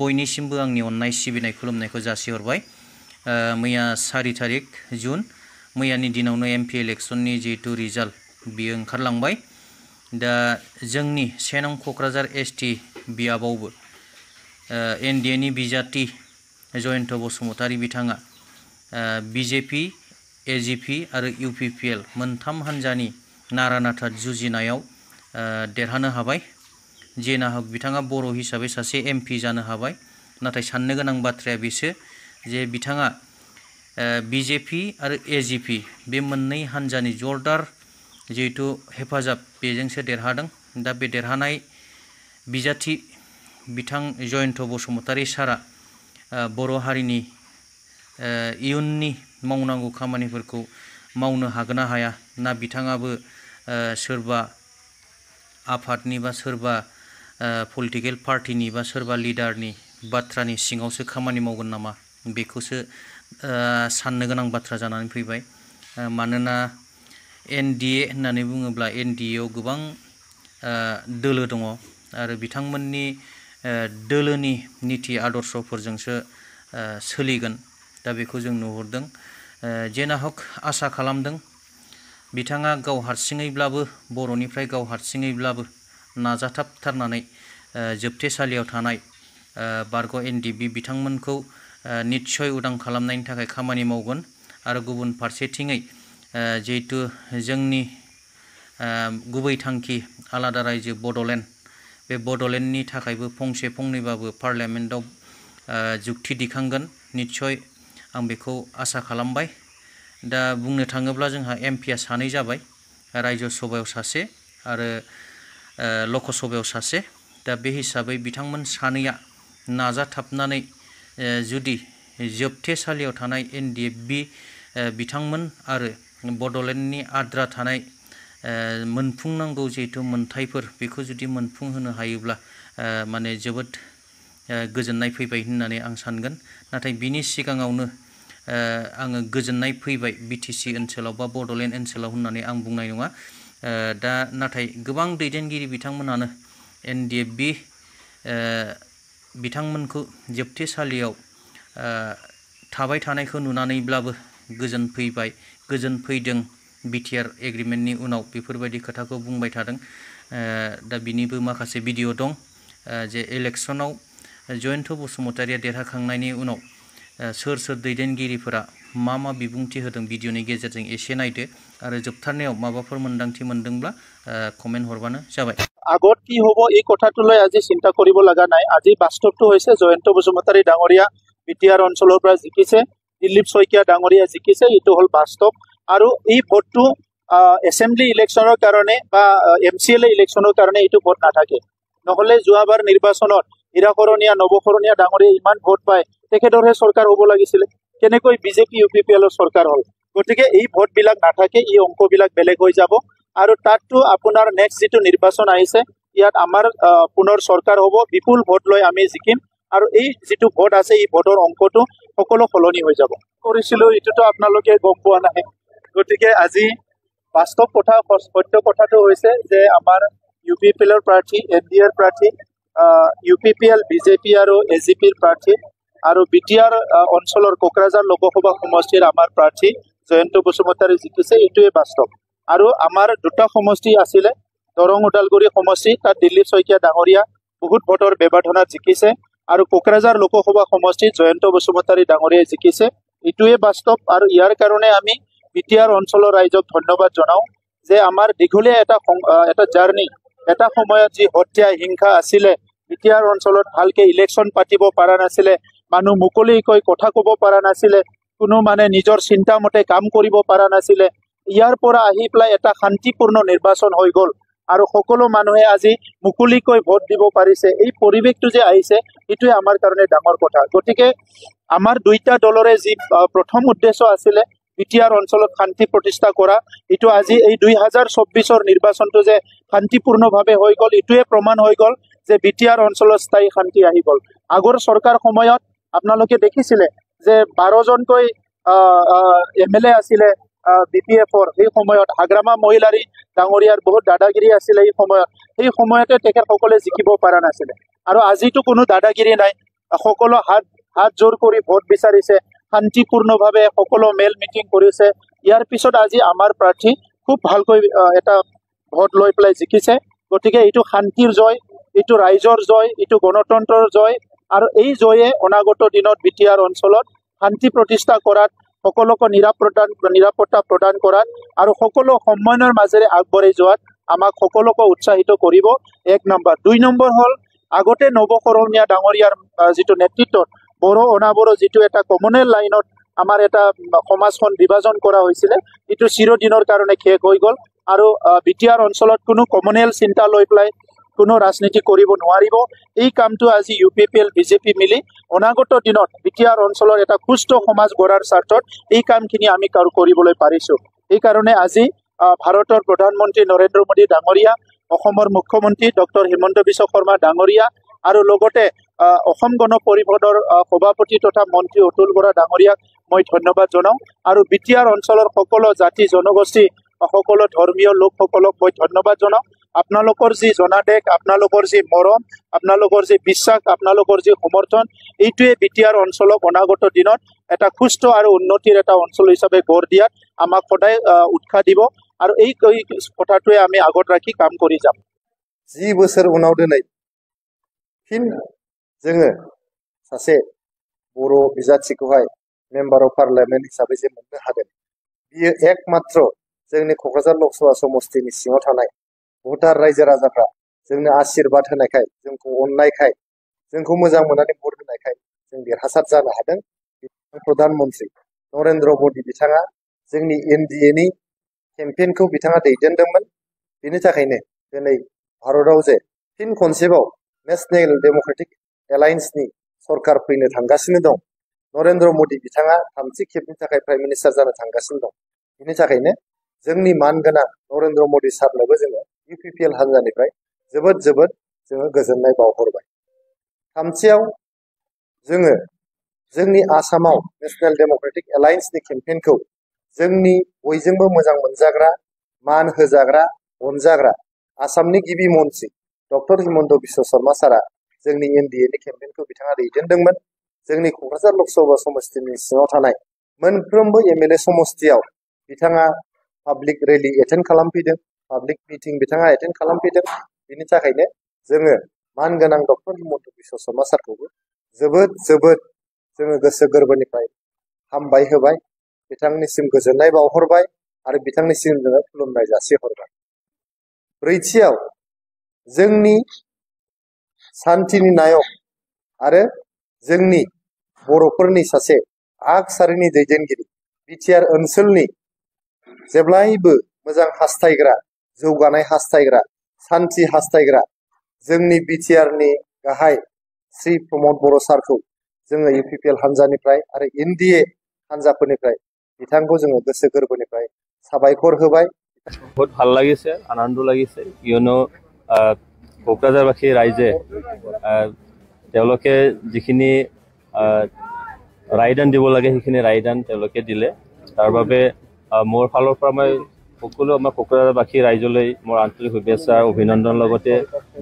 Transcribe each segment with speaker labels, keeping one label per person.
Speaker 1: बयनिसिमबो आंनि अननाय सिबिनाय खुलुमनायखौ जासिहरबाय। मैया 4 तारिख जुन मैयानि दिनावनो एमपि इलेक्शननि जिहेतु रिजाल्ट बियो ओंखारलांबाय। दा जोंनि 1 नं क'क्राझार एसटि बियाबावबो एनडिएनि बिजाथि जयन्त बसुमतारी बिथाङा बिजेपि एजिपि आरो इउपिपिएल मोनथाम हान्जानि नारा नाथा जुजिनायाव देरहानो हाबाय। जेनाहक बिथाङा बर' हिसाबै सासे एमपि जानो हाबाय। नाथाय साननो गोनां बाथ्राया बेसो जे बिथाङा बिजेपि आरो एजिपि बे मोननै हान्जानि जरदार जिहेतु हेफाजाब बेजोंसो देरहादों। दा बे देरहानाय बिजाथि बिथां जयन्त बसुमतारी सारा बर' हारिनि इयुननि मावनांगौ खामानिफोरखौ मावनो हागोन ना हाया, ना बिथाङाबो सोरबा आफादनि बा सोरबा पलिटिकेल पार्टिनि बा सोरबा लिडारनि बाथ्रानि सिङावसो खामानि मावगोन नामा, बेखौसो साननो गोनां बाथ्रा जानानै फैबाय। मानोना एनडिए होननानै बुङोब्ला एनडिएआव गोबां दोलो दङ आरो बिथांमोननि दोलोनि नीति आदर्शफोरजोंसो सोलिगोन। दा बेखौ जों नुहुरदों। जेनाहक आसा खालामदों बिथाङा गाव हारसिङैब्लाबो बर'निफ्राय गाव हारसिङैब्लाबो नाजाथाबथारनानै जोबथेसालियाव थानाय बारग' एनडिबि बिथांमोनखौ निस्सय उदां खालामनायनि थाखाय खामानि मावगोन। आरो गुबुन फारसेथिङै जिहेतु जोंनि गुबै थांखि आलादा रायजो बड'लेण्ड, बे बड'लेण्डनि थाखायबो फंसे फंनैबाबो पार्लियामेन्टआव जुक्ति दिखांगोन निस्सय आं बेखौ आसा खालामबाय। दा बुंनो थाङोब्ला जोंहा एमपिआ सानै जाबाय, रायजो सभायाव सासे आरो लकसभायाव सासे। दा बे हिसाबै बिथांमोन सानैया नाजाथाबनानै जुदि जोबथेसालियाव थानाय एनडिएफबि बिथांमोन आरो बड'लेण्डनि आद्रा थानाय मोनफुंनांगौ जिहेतु मोनथायफोर बेखौ जुदि मोनफुंहोनो हायोब्ला माने जोबोद गोजोननाय फैबाय होननानै आं सानगोन। नाथाय बिनि सिगाङावनो आङो गोजोननाय फैबाय बिटिसि ओनसोलाव बा बड'लेण्ड ओनसोलाव होननानै आं बुंनाय नङा। दा नाथाय गोबां दैदेनगिरि बिथांमोनानो एनडिएफबि बिथांमोनखौ जोबथेसालियाव थाबाय थानायखौ नुनानैब्लाबो गोजोन फैदों। बिटिआर एग्रिमेन्टनि उनाव बेफोरबायदि खोथाखौ बुंबाय थादों। दा बिनिबो माखासे भिडिअ दं जे इलेक्सनाव जयन्त बसुमतारीया देरहाखांनायनि उनाव सोर सोर दैदेनगिरिफोरा मा बिबुंथि होदों भिडिअनि गेजेरजों एसे नायदो आरो जोबथारनायाव माबाफोर मोन्दांथि मोनदोंब्ला कमेन्ट हरबानो जाबाय।
Speaker 2: আগত কি হ'ব এই কথাটোলৈ আজি চিন্তা কৰিব লগা নাই। আজি বাস্তৱটো হৈছে জয়ন্ত বসুমতাৰী ডাঙৰীয়া বিটিআৰ অঞ্চলৰ পৰা জিকিছে, দিলীপ শইকীয়া ডাঙৰীয়া জিকিছে। এইটো হ'ল বাস্তৱ। আৰু এই ভোটটো এছেম্বলি ইলেকশ্যনৰ কাৰণে বা MCLA ইলেকশ্যনৰ কাৰণে এইটো ভোট নাথাকে। নহ'লে যোৱাবাৰ নিৰ্বাচনত হীৰাকৰণীয়া নৱকৰণীয়া ডাঙৰীয়া ইমান ভোট পায়, তেখেতৰহে চৰকাৰ হ'ব লাগিছিলে। কেনেকৈ বিজেপি ইউপিপিএলৰ চৰকাৰ হ'ল? গতিকে এই ভোটবিলাক নাথাকে, এই অংকবিলাক বেলেগ হৈ যাব। আৰু তাততো আপোনাৰ নেক্সট যিটো নিৰ্বাচন আহিছে, ইয়াত আমাৰ পুনৰ চৰকাৰ হ'ব, বিপুল ভোট লৈ আমি জিকিম। আৰু এই যিটো ভোট আছে এই ভোটৰ অংকটো সকলো সলনি হৈ যাব। কৰিছিলোঁ এইটোতো আপোনালোকে গম পোৱা নাই। গতিকে আজি বাস্তৱ কথা, সত্য কথাটো হৈছে যে আমাৰ ইউপিপিএলৰ প্ৰাৰ্থী, এনডিএৰ প্ৰাৰ্থী, ইউপিপিএল, বিজেপি আৰু এজিপিৰ প্ৰাৰ্থী আৰু বিটিআৰ অঞ্চলৰ কোকৰাঝাৰ লোকসভা সমষ্টিৰ আমাৰ প্ৰাৰ্থী জয়ন্ত বসুমতাৰী জিকিছে। এইটোৱে বাস্তৱ। আৰু আমাৰ দুটা সমষ্টি আছিলে, দৰং ওদালগুৰি সমষ্টি, তাত দিলীপ শইকীয়া ডাঙৰীয়া বহুত ভোটৰ ব্যৱধানত জিকিছে। আৰু কোকৰাঝাৰ লোকসভা সমষ্টিত জয়ন্ত বসুমতাৰী ডাঙৰীয়াই জিকিছে। এইটোৱে বাস্তৱ। আৰু ইয়াৰ কাৰণে আমি বিটিআৰ অঞ্চলৰ ৰাইজক ধন্যবাদ জনাওঁ যে আমাৰ দীঘলীয়া এটা জাৰ্ণি, এটা সময়ত যি হত্যা হিংসা আছিলে, বিটিআৰ অঞ্চলত ভালকে ইলেকশ্যন পাতিব পৰা নাছিলে, মানুহ মুকলিকৈ কথা ক'ব পৰা নাছিলে, কোনো মানে নিজৰ চিন্তা মতে কাম কৰিব পৰা নাছিলে। ইয়াৰ পৰা আহি পেলাই এটা শান্তিপূৰ্ণ নিৰ্বাচন হৈ গ'ল আৰু সকলো মানুহে আজি মুকলিকৈ ভোট দিব পাৰিছে। এই পৰিৱেশটো যে আহিছে, এইটোৱে আমাৰ কাৰণে ডাঙৰ কথা। গতিকে আমাৰ দুইটা দলৰে যি প্ৰথম উদ্দেশ্য আছিলে বিটিআৰ অঞ্চলত শান্তি প্ৰতিষ্ঠা কৰা, এইটো আজি এই 2024 নিৰ্বাচনটো যে শান্তিপূৰ্ণভাৱে হৈ গ'ল, এইটোৱে প্ৰমাণ হৈ গ'ল যে বিটিআৰ অঞ্চলত স্থায়ী শান্তি আহি গ'ল। আগৰ চৰকাৰ সময়ত আপোনালোকে দেখিছিলে যে 12জনকৈ MLA আছিলে BPFৰ। সেই সময়ত হাগ্ৰামা মহিলাৰী ডাঙৰীয়াৰ বহুত দাদাগিৰি আছিলে। সেই সময়তে তেখেতসকলে জিকিব পৰা নাছিলে। আৰু আজিতো কোনো দাদাগিৰি নাই। সকলো হাত জোৰ কৰি ভোট বিচাৰিছে, শান্তিপূৰ্ণভাৱে সকলো মেল মিটিং কৰিছে। ইয়াৰ পিছত আজি আমাৰ প্ৰাৰ্থী খুব ভালকৈ এটা ভোট লৈ পেলাই জিকিছে। গতিকে এইটো শান্তিৰ জয়, এইটো ৰাইজৰ জয়, এইটো গণতন্ত্ৰৰ জয়। আৰু এই জয়ে অনাগত দিনত বিটিআৰ অঞ্চলত শান্তি প্ৰতিষ্ঠা কৰাত, সকলোকে নিৰাপত্তা প্ৰদান কৰাত আৰু সকলো সমন্বয়ৰ মাজেৰে আগবাঢ়ি যোৱাত আমাক সকলোকে উৎসাহিত কৰিব। 1 নম্বৰ। 2 নম্বৰ হ'ল আগতে নৱকৰণীয়া ডাঙৰীয়াৰ যিটো নেতৃত্বত বড়ো অনাবড়ো যিটো এটা কমনেল লাইনত আমাৰ এটা সমাজখন বিভাজন কৰা হৈছিলে, এইটো চিৰদিনৰ কাৰণে শেষ হৈ গ'ল। আৰু বিটিআৰ অঞ্চলত কোনো কমনেল চিন্তা লৈ পেলাই কোনো ৰাজনীতি কৰিব নোৱাৰিব। এই কামটো আজি UPPL BJP মিলি অনাগত দিনত বিটিআৰ অঞ্চলৰ এটা সুস্থ সমাজ গঢ়াৰ স্বাৰ্থত এই কামখিনি আমি কৰিবলৈ পাৰিছোঁ। এইকাৰণে আজি ভাৰতৰ প্ৰধানমন্ত্ৰী নৰেন্দ্ৰ মোদী ডাঙৰীয়া, অসমৰ মুখ্যমন্ত্ৰী ডক্টৰ হিমন্ত বিশ্ব শৰ্মা ডাঙৰীয়া আৰু লগতে অসম গণ পৰিষদৰ সভাপতি তথা মন্ত্ৰী অতুল বৰা ডাঙৰীয়াক মই ধন্যবাদ জনাওঁ। আৰু বিটিআৰ অঞ্চলৰ সকলো জাতি জনগোষ্ঠী, সকলো ধৰ্মীয় লোকসকলক মই ধন্যবাদ জনাওঁ। আপোনালোকৰ যি জনাদেশ, আপোনালোকৰ যি মৰম, আপোনালোকৰ যি বিশ্বাস, আপোনালোকৰ যি সমৰ্থন, এইটোৱে বিটিআৰ অঞ্চলক অনাগত দিনত এটা সুস্থ আৰু উন্নতিৰ এটা অঞ্চল হিচাপে গঢ় দিয়াত আমাক সদায় উৎসাহ দিব। আৰু এই কথাটোৱে আমি আগত ৰাখি কাম কৰি যাম।
Speaker 3: 10 बोसोर उनाव दिनै फिन जोङो सासे बर' बिजाथिखौहाय मेम्बार अफ पार्लियामेन्ट हिसाबै जे मोननो हादों, बियो एकमात्र जोंनि क'क्राझार लकसभा समस्तिनि सिङाव थानाय भटार रायजो राजाफ्रा जोंनो आशीर्बाद होनायखाय, जोंखौ अननायखाय, जोंखौ मोजां मोननानै भट होनायखाय जों देरहासार जानो हादों। प्रधानमन्त्री नरेन्द्र मोदी बिथाङा जोंनि NDA-नि केम्पेइनखौ बिथाङा दैदेनदोंमोन। बेनि थाखायनो दिनै भारताव जे फिन खनसेबाव नेशनेल डेम'क्रेटिक एलायन्सनि सरकार फैनो थांगासिनो दं, नरेन्द्र मोदी बिथाङा 3थि खेबनि थाखाय प्राइम मिनिस्टार जानो थांगासिनो दं। बेनि थाखायनो जोंनि मानगोनां नरेन्द्र मोदी सारनोबो जोङो UPPL हान्जानिफ्राय जोबोद जोङो गोजोननाय बावहरबाय। 3थियाव जोङो जोंनि आसामाव नेशनेल डेम'क्रेटिक एलायन्सनि केम्पेइनखौ जोंनि बयजोंबो मोजां मोनजाग्रा, मान होजाग्रा, अनजाग्रा आसामनि गिबि मन्त्रि डक्टर हिमन्त बिश्व शर्मा सारा जोंनि NDA-नि केम्पेइनखौ बिथाङा दैदेनदोंमोन। जोंनि क'क्राझार लकसभा समस्तिनि सिङाव थानाय मोनफ्रोमबो MLA समस्तियाव बिथाङा पाब्लिक रेलि एटेन्ड खालामफैदों, पाब्लिक मिटिं बिथाङा एटेन्ड खालामफैदों। बेनि थाखायनो जोङो मानगोनां डक्टर हिमन्त बिश्व शर्मा सारखौबो जोबोद जोङो गोसो गोरबोनिफ्राय हामबाय होबाय, बिथांनिसिम गोजोननाय बावहरबाय आरो बिथांनिसिम जोङो खुलुमनाय जासिहरबाय। 4थियाव जोंनि सान्थिनि नायक आरो जोंनि बर'फोरनि सासे आगसारिनि दैदेनगिरि, बिटिआर ओनसोलनि जेब्लायबो मोजां हास्थायग्रा, जौगानाय हास्थायग्रा, सान्थि हास्थायग्रा जोंनि बिटिआरनि गाहाय श्री प्रमद बर' सारखौ जोङो UPPL हान्जानिफ्राय आरो NDA हान्जाफोरनिफ्राय बिथांखौ जोङो गोसो गोरबोनिफ्राय साबायखर होबाय।
Speaker 4: बहुत ভাল লাগিছে, আনন্দ লাগিছে, কিয়নো কোকৰাঝাৰবাসী ৰাইজে তেওঁলোকে যিখিনি ৰায়দান দিব লাগে সেইখিনি ৰায়দান তেওঁলোকে দিলে। তাৰ বাবে মোৰ ফালৰ পৰা মই সকলো আমাৰ কোকৰাঝাৰবাসী ৰাইজলৈ মোৰ আন্তৰিক শুভেচ্ছা অভিনন্দন লগতে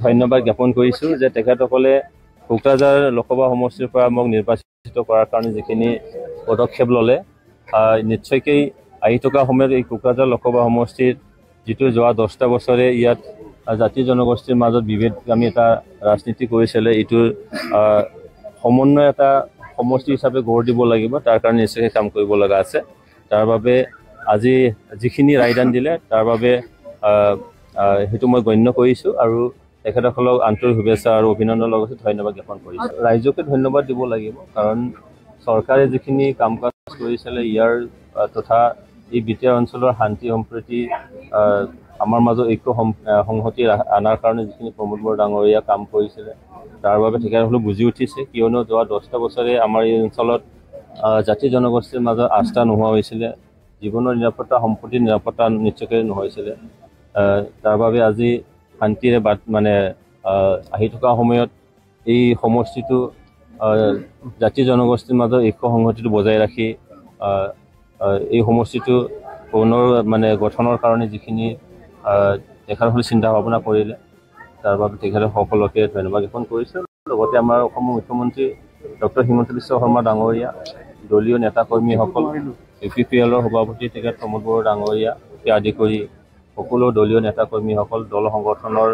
Speaker 4: ধন্যবাদ জ্ঞাপন কৰিছোঁ যে তেখেতসকলে কোকৰাঝাৰ লোকসভা সমষ্টিৰ পৰা মোক নিৰ্বাচিত কৰাৰ কাৰণে যিখিনি পদক্ষেপ ল'লে, নিশ্চয়কৈ আহি থকা সময়ত এই কোকৰাঝাৰ লোকসভা সমষ্টিত যিটো যোৱা 10টা বছৰে ইয়াত জাতি জনগোষ্ঠীৰ মাজত বিভেদগামী এটা ৰাজনীতি কৰিছিলে, এইটোৰ সমন্বয় এটা সমষ্টি হিচাপে গঢ় দিব লাগিব। তাৰ কাৰণে নিশ্চয়কৈ কাম কৰিব লগা আছে। তাৰ বাবে আজি যিখিনি ৰায়দান দিলে তাৰ বাবে সেইটো মই গণ্য কৰিছোঁ আৰু তেখেতসকলক আন্তৰিক শুভেচ্ছা আৰু অভিনন্দন লগতে ধন্যবাদ জ্ঞাপন কৰিছোঁ। ৰাইজকে ধন্যবাদ দিব লাগিব, কাৰণ চৰকাৰে যিখিনি কাম কাজ কৰিছিলে ইয়াৰ তথা এই বিটিআৰ অঞ্চলৰ শান্তি সম্প্ৰীতি আমাৰ মাজত ঐক্য সংহতি অনাৰ কাৰণে যিখিনি প্ৰমোদ বৰা ডাঙৰীয়া কাম কৰিছিলে তাৰ বাবে তেখেতসকলে বুজি উঠিছে, কিয়নো যোৱা 10টা বছৰে আমাৰ এই অঞ্চলত জাতি জনগোষ্ঠীৰ মাজত আস্থা নোহোৱা হৈছিলে, জীৱনৰ নিৰাপত্তা, সম্পত্তিৰ নিৰাপত্তা নিশ্চয়কৈ নহৈছিলে। তাৰ বাবে আজি শান্তিৰে আহি থকা সময়ত এই সমষ্টিটো জাতি জনগোষ্ঠীৰ মাজত ঐক্য সংহতিটো বজাই ৰাখি এই সমষ্টিটো পুনৰ গঠনৰ কাৰণে যিখিনি তেখেতসকলে চিন্তা ভাৱনা কৰিলে তাৰ বাবে তেখেতসকলকে ধন্যবাদ জ্ঞাপন কৰিছোঁ। লগতে আমাৰ অসমৰ মুখ্যমন্ত্ৰী ডক্টৰ হিমন্ত বিশ্ব শৰ্মা ডাঙৰীয়া, দলীয় নেতাকৰ্মীসকল, UPPLৰ সভাপতি তেখেত প্ৰমোদ বড়ো ডাঙৰীয়া আদি কৰি সকলো দলীয় নেতাকৰ্মীসকল, দল সংগঠনৰ